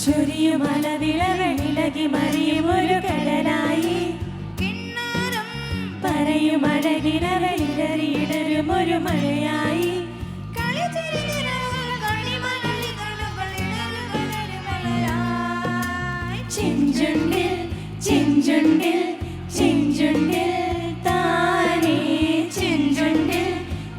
ചൊരിയുമലവിളവെളിലകി മറിയുമൊരു കടലായി പറയുമഴകിടവെളിടറിയിടരുമൊരു മഴയായി ചെഞ്ചുണ്ടിൽ ചെഞ്ചുണ്ടിൽ ചെഞ്ചുണ്ടിൽ താനേ ചെഞ്ചുണ്ടിൽ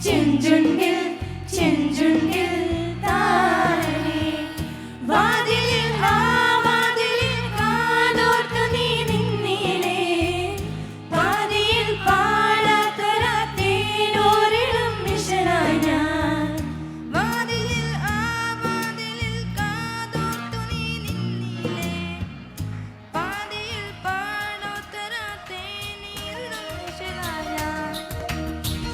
ചെഞ്ചുണ്ടിൽ ചെഞ്ചുണ്ടിൽ താനേ വാതിലിൽ ആ വാതിലിൽ കാതോർത്തു നീ നിന്നിലേ പാതിയിൽ പാടാത്തൊരാത്തേനോരിടും മിഷനായി ഞാൻ വാതിലിൽ ആ വാതിലിൽ കാതോർത്തു നീ നിന്നിലേ പാതിയിൽ പാടാത്തൊരാത്തേനോരിടും മിഷനായി ഞാൻ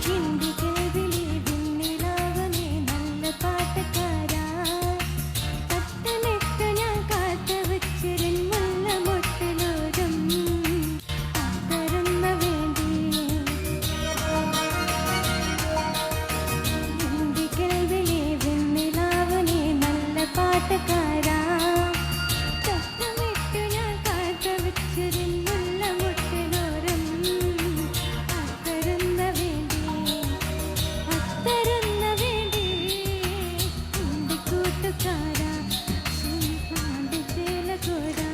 ഹിന്ദി കേൾവിലേ വിണ്ണിലാവനേ നല്ല പാട്ടക്കാരാ തട്ടമിട്ട് ഞാൻ കാത്ത വച്ചിരൻ മുല്ല മുട്ടിലോരം തരുന്ന വേണ്ടി ഹിന്ദി കേൾവിലേ വിണ്ണിലാവനേ നല്ല പാട്ടക്കാരാ തട്ടമിട്ട് ഞാൻ കാത്ത വച്ചിരൻ മുല്ല മുട്ടിലോരം തരുന്ന വേണ്ടി അത്തരുന്ന വേണ്ടി എന്റെ കൂട്ടുകാരാ സുൽത്താന്റെ ചേലകൂടാ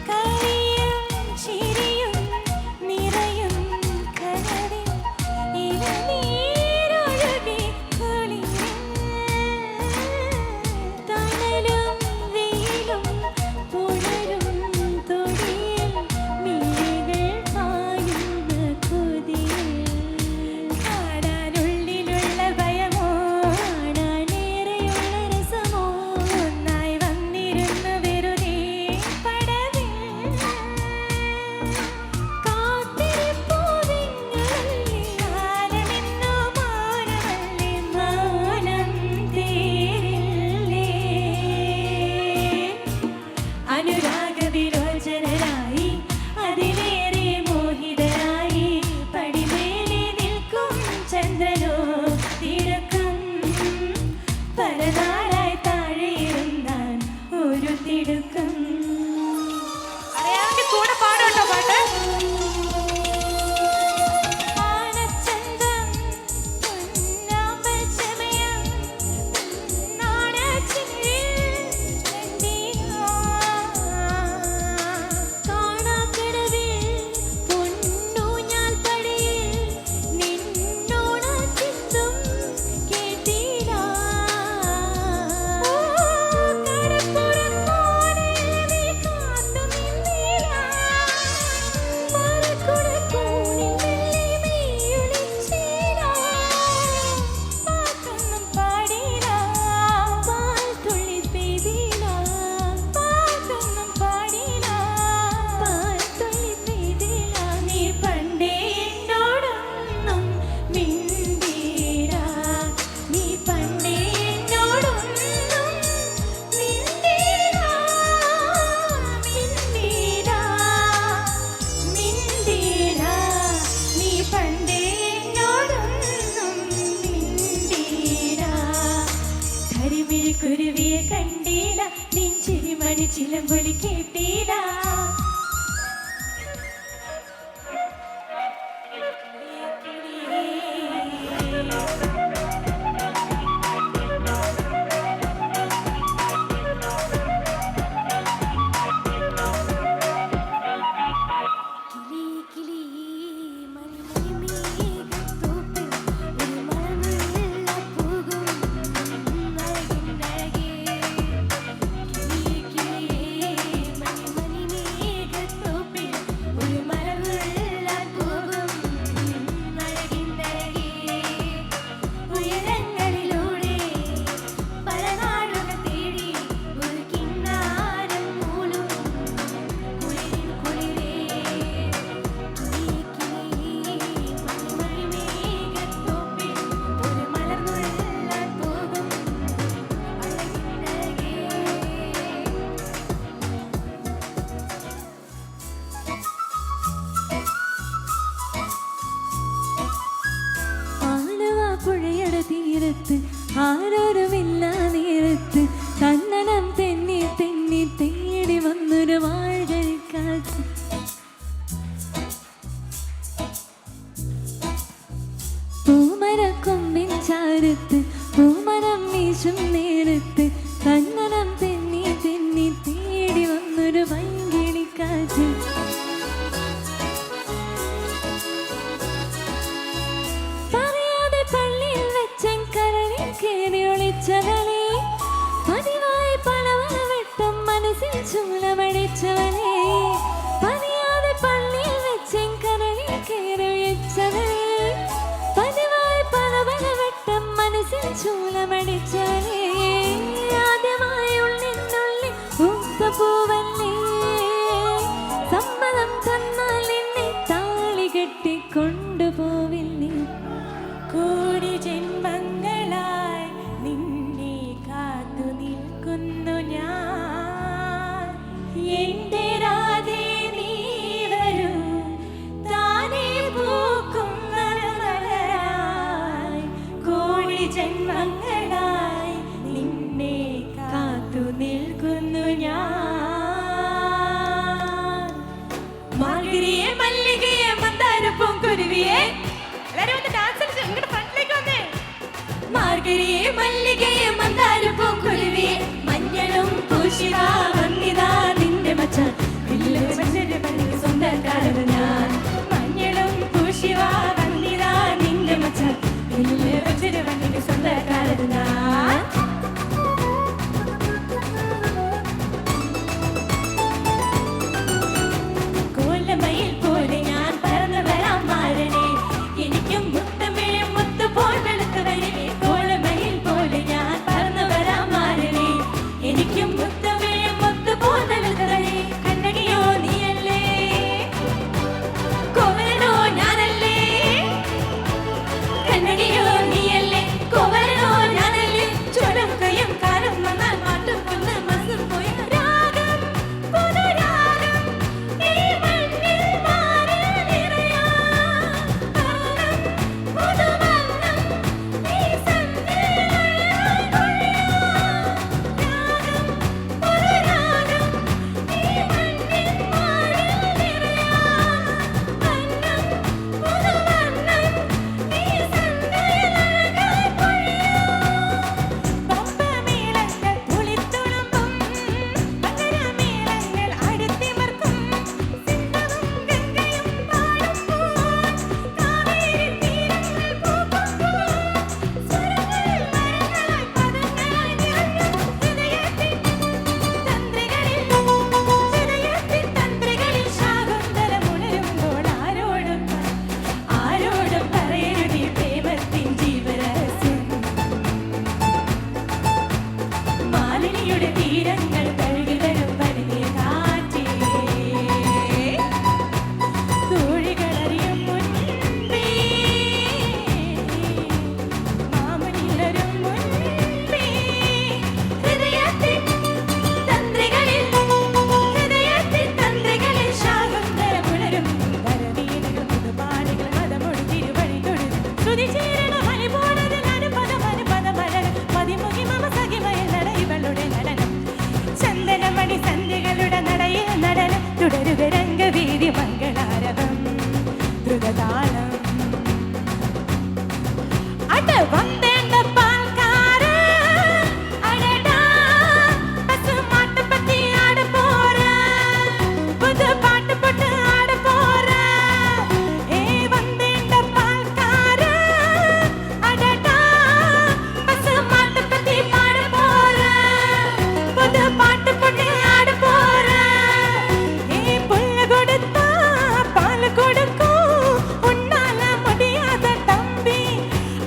കളിയും ചിരിയും നിറയും കനവിൽ ഇളനീരൊഴുകി കുളിരിൽ തണലും വെയിലും പുണരും തൊടിയിൽ മിഴികൾ പായുന്ന കൊതിയിൽ കാണാനുള്ളിലുള്ള ഭയമോ കാണാനേറെയുള്ള രസമോ ഒന്നായി വന്നിരുന്നു വെറുതെ പടവിൽ കാത്തിരിപ്പൂ നിങ്ങളല്ലേ കാലമെന്നോ മൗനമല്ലേ മൗനം തീരില്ലേ അനുരാഗവിരോചനരായി അതിലേറെ മോഹിതരായി പടിമേലെ നിൽക്കും ചന്ദ്രനോ തിടുക്കം പലനാളായി താഴെയിരുന്നാൻ ഒരു തിടുക്കം അറിയാമെങ്കിൽ കൂടെ പാടോട്ടോ പാട്ട് ആനച്ചന്തം പൊന്നാമ്പൽ ചമയം നാണച്ചിരിൽ കണ്ടീനാ കാണാക്കടവിൽ പൊന്നൂഞ്ഞാൽ പടിയിൽ നിന്നോണ ചിന്തും കേട്ടീനാ കടപ്പുറക്കോണിൽ നീ കാത്തു നിന്നീരാ മരക്കുടക്കൂണിൽ മെല്ലെ മെയ്യൊളിച്ചീരാ പാട്ടൊന്നും പാടീരാ പാൽത്തുള്ളി പെയ്തീരാ പാട്ടൊന്നും പാടീരാ പാൽത്തുള്ളി പെയ്തീരാ നീ പണ്ടേ എന്നോടൊന്നും മിണ്ടീരാ നീ പണ്ടേ എന്നോടൊന്നും മിണ്ടീരാ മിണ്ടീരാ മിണ്ടീരാ നീ പണ്ടേ എന്നോടൊന്നും മിണ്ടീരാ കരിമിഴിക്കുരുവിയെ കണ്ടീല നിൻ ചിരിമണി ചിലമ്പൊലി കേട്ടീല കിളി കിളി മണിമണിമേഘത്തോപ്പിൽ ഒരു മഴമുള്ള പൂകും അഴകിൻ അഴകേ കിളി കിളി മണിമണിമേഘ ചാരത്ത് പൂമരം വീശും നേരത്ത് കണ്ണനം തെന്നി തെന്നി തേടി വന്നൊരു പൈങ്കിളിക്കാറ്റ്. പറയാതെ പള്ളിയിൽ വെച്ചൻ കരളിൽ കേറി ഒളിച്ചവളെ, പതിവായി പലവള വെട്ടം മനസ്സിൽ ചൂലമടിച്ചവനെ. പറയാതെ പള്ളിയിൽ വെച്ചൻ കരളിൽ കേറി ഒളിച്ചവളെ, പതിവായി പലവള വെട്ടം മനസ്സിൽ ചൂലമടിച്ചവനെ. ആദ്യമായി ഉള്ളിനുള്ളിൽ പൂവല്ലേ, സമ്മതം തന്നാൽ എന്നെ താളി കെട്ടി കൊണ്ടുപോവില്ലേ. കോടി ജന്മങ്ങളായി നിന്നെ കാത്തു നിൽക്കുന്നു ഞാൻ, എന്റെ രാധേ നീ വരൂ താനേ പൂക്കും മലരായി. കോടി ജന്മങ്ങളായി നിന്നെ കാത്തു നിൽക്കുന്നു ഞാൻ. മാർഗരിയെ മല്ലികയെ മന്ദാരപ്പൂം കുരുവിയെ, എല്ലാരും ഒന്ന് ഡാൻസ് കളിച്ച് ഇങ്ങോട്ട് ഫ്രണ്ടിലേക്ക് വന്നേ. മാർഗരിയെ മല്ലികയെ മന്ദാരപ്പൂം കുരുവിയെ, മഞ്ഞളും പൂശിവാ വന്നിതാ നിന്റെ മച്ചാൻ, സ്വന്തക്കാരന് ഞാൻ. മഞ്ഞളും പൂശിവാ വന്നിതാ നിന്റെ മച്ചാൻ, സ്വന്തക്കാരന് ഞാൻ. കോലമയിൽ പോലെ ഞാൻ പറന്നു വരാം മാരനെ, എനിക്കും മുത്തമിഴും മുത്തു പോൽ വെളുത്തവരെ. കോലമയിൽ പോലെ ഞാൻ പറന്നു വരാം മാരനെ, എനിക്കും മുത്തമിഴും മുത്തു പോൽ വെളുത്തവരെ. കണ്ണടിയോ നീയല്ലേ, കോവലനോ ഞാനല്ലേ. കണ്ണടിയോ നീയല്ലേ, കോവലനോ ഞാനല്ലേ. ചുരം കയ്യും കാലം വന്നാൽ മാറ്റും കൊന്ന് മനസ്സും പോയ രാഗം പുതുരാഗം ഈ മണ്ണിൽ മാറി നിറയാം. വർണ്ണം പുതുവർണ്ണം ഈ സന്ധ്യയിൽ കൊഴിയാം. രാഗം പുതുരാഗം ഈ മണ്ണിൽ മാറി നിറയാം. വർണ്ണം പുതുവർണ്ണം ഈ സന്ധ്യയിൽ കൊഴിയാം. പമ്പമേളങ്ങൾ തുളിത്തുളുമ്പും മകരമേളങ്ങൾ അടുത്തിമർക്കും. സിന്ധവും ഗംഗയും പാടുമ്പോൾ കാവേരി തീരങ്ങൾ പൂക്കുമ്പോൾ സ്വരങ്ങളിൽ വരങ്ങളായി പദങ്ങളായി നിറഞ്ഞു ഹൃദയത്തിൻ തന്ത്രികളിൽ. ഹൃദയത്തിൻ തന്ത്രികളിൽ ശാകുന്തളം ഉണരുമ്പോൾ ആരോടും പറയരുതീ പ്രേമത്തിൻ ജീവരഹസ്യം. മാലിനിയുടെ തീരങ്ങൾ കഴുകി വരും പനിനീർ കാറ്റേ, തോഴികളറിയും മുൻപേ, മാമനിലരും മുൻപേ. ഹൃദയത്തിൻ തന്ത്രികളിൽ ശാകുന്തളം ഉണരും വരവീണകൾ പുതുപാടുകൾ മതമൊഴി തിരുവഴി തൊഴുതു ശ്രുതി ചേരണ മണി പോലതിൽ അനുപദമലർ മതിമുഖി മമ സഖിമയിൽ നടയിവളുടെ നടനം. ചന്ദനമണി സന്ധ്യകളുടെ നടയിൽ നടനം തുടരുക രംഗവീതി മംഗളാരവം ദ്രുതതാളം. അട വന്നേണ്ട പാൽക്കാര് അടടാ പസുമാട്ട് പറ്റി ആട പോര, പുതു പാട്ട് പൊട്ട് ആട പോര. ഏ വന്നേണ്ട പാൽക്കാര് അടടാ പസുമാട്ട് പറ്റി പാട പോര, പുതു പാട്ട് പൊട്ട് ആട പോര. ഏ പുല്ല് കൊടുത്താ പാല് കൊടുക്കും ഉണ്ണാല മുടിയാத തമ്പി.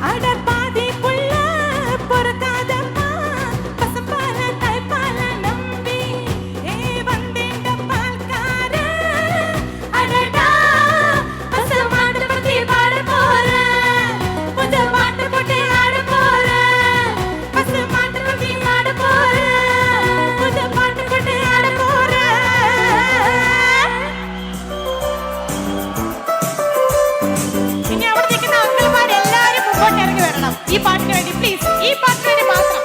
അട പാതി പുല്ല പൊറുക്കാതമ്മ പசுമ്പാല തായ്പാല നമ്പി. ഏ വന്നേണ്ട പാൽക്കാര് അടടാ പസുമാട്ട് പറ്റി പാട പോര, പുതു പാട്ട് പൊട്ടി ആട പോര, പസുമാട്ട് പറ്റി ആട പോര, പുതു പാട്ട് പൊട്ടി ആട പോര. ഇനി അവിടെ നിൽക്കുന്ന അങ്കിൾമാരെല്ലാരും മുമ്പോട്ട് ഇറങ്ങി വരണം ഈ പാട്ടിന് വേണ്ടി, പ്ലീസ്. ഈ പാട്ടിന് വേണ്ടി മാത്രം.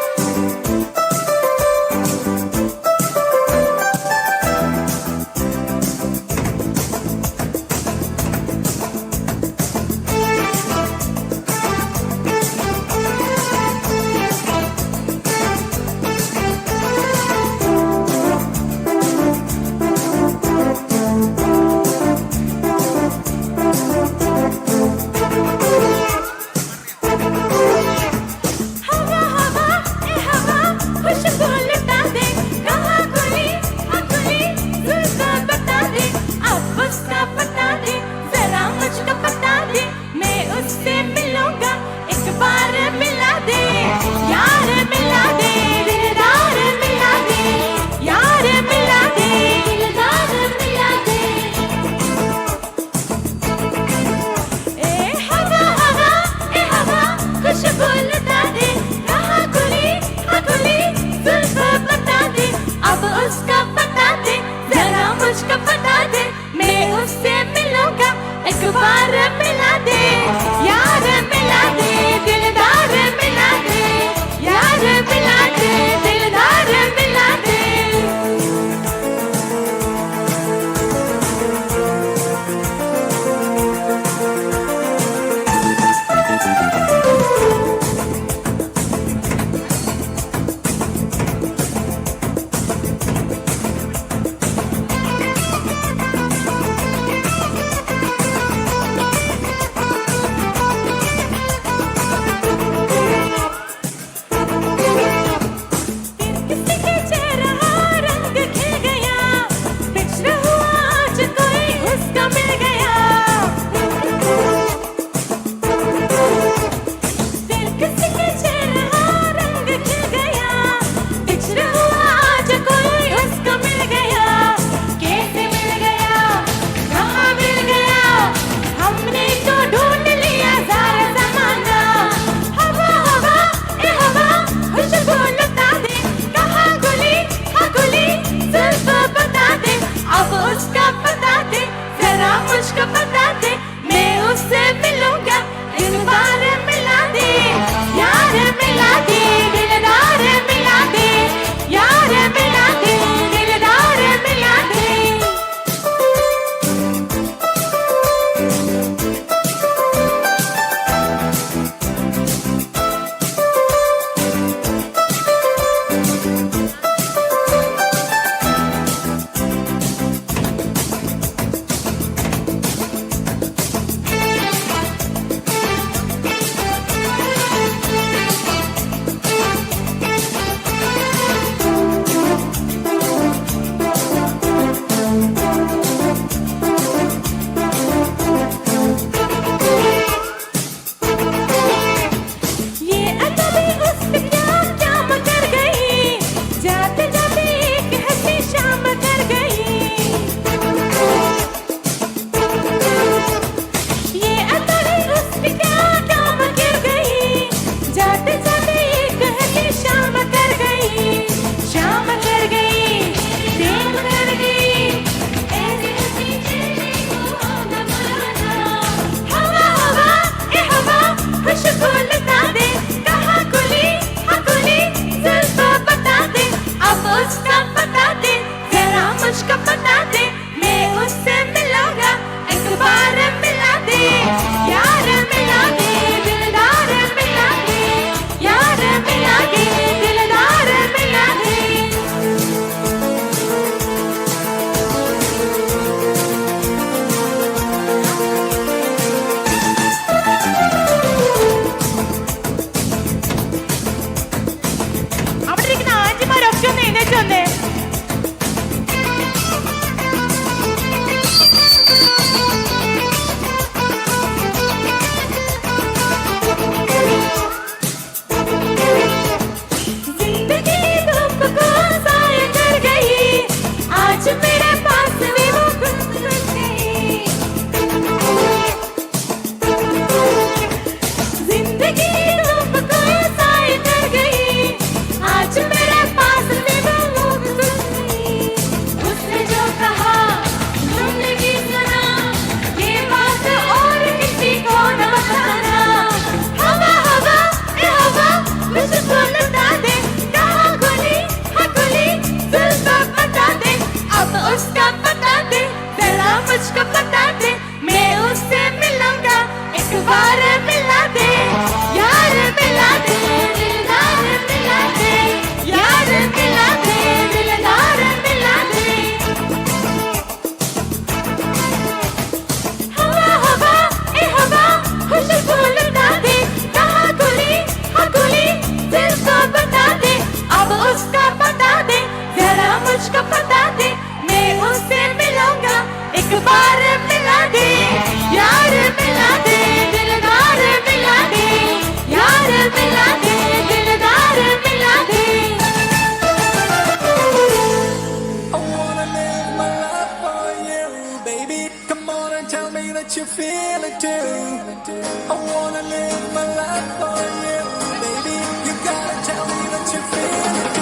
feel it too. I wanna live my life for you, baby. You gotta tell me that you feel it too.